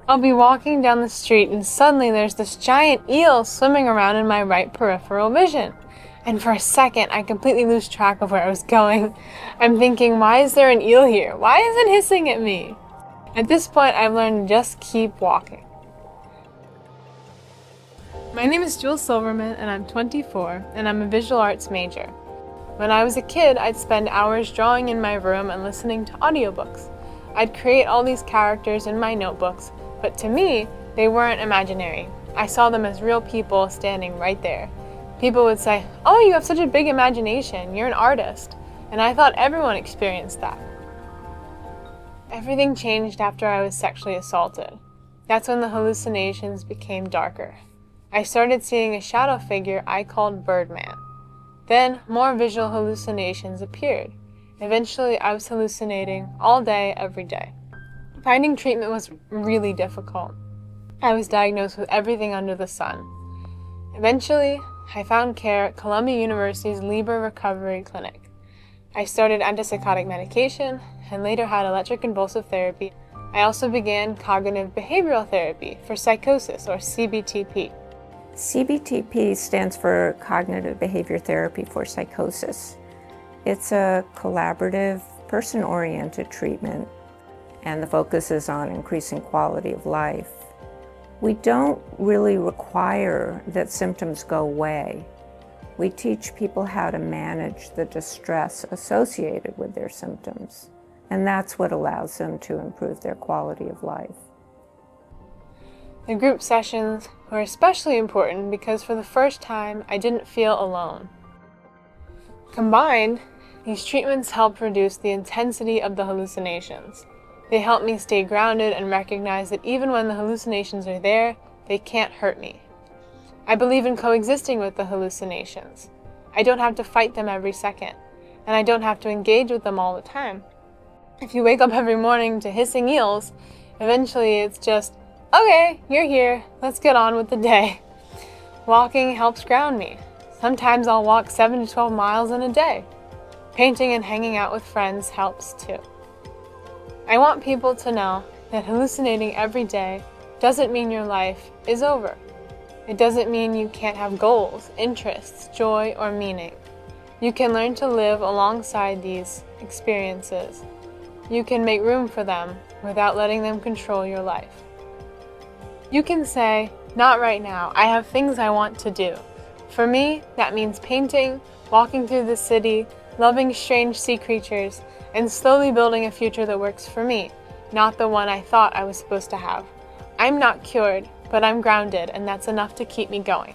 I'll be walking down the street and suddenly there's this giant eel swimming around in my right peripheral vision. And for a second, I completely lose track of where I was going. I'm thinking, why is there an eel here? Why is it hissing at me? At this point, I've learned to just keep walking. My name is Jules Silverman, and I'm 24, and I'm a visual arts major. When I was a kid, I'd spend hours drawing in my room and listening to audiobooks. I'd create all these characters in my notebooks, but to me, they weren't imaginary. I saw them as real people standing right there. People would say, "Oh, you have such a big imagination, you're an artist." And I thought everyone experienced that. Everything changed after I was sexually assaulted. That's when the hallucinations became darker. I started seeing a shadow figure I called Birdman. Then more visual hallucinations appeared. Eventually, I was hallucinating all day, every day. Finding treatment was really difficult. I was diagnosed with everything under the sun. Eventually, I found care at Columbia University's Lieber Recovery Clinic. I started antipsychotic medication and later had electroconvulsive therapy. I also began cognitive behavioral therapy for psychosis, or CBTp. CBTp stands for Cognitive Behavior Therapy for Psychosis. It's a collaborative, person-oriented treatment, and the focus is on increasing quality of life. We don't really require that symptoms go away. We teach people how to manage the distress associated with their symptoms, and that's what allows them to improve their quality of life. The group sessions were especially important because for the first time, I didn't feel alone. Combined, these treatments helped reduce the intensity of the hallucinations. They help me stay grounded and recognize that even when the hallucinations are there, they can't hurt me. I believe in coexisting with the hallucinations. I don't have to fight them every second, and I don't have to engage with them all the time. If you wake up every morning to hissing eels, eventually it's just, okay, you're here, let's get on with the day. Walking helps ground me. Sometimes I'll walk 7 to 12 miles in a day. Painting and hanging out with friends helps too. I want people to know that hallucinating every day doesn't mean your life is over. It doesn't mean you can't have goals, interests, joy, or meaning. You can learn to live alongside these experiences. You can make room for them without letting them control your life. You can say, "Not right now, I have things I want to do." For me, that means painting, walking through the city, loving strange sea creatures, and slowly building a future that works for me, not the one I thought I was supposed to have. I'm not cured, but I'm grounded, and that's enough to keep me going.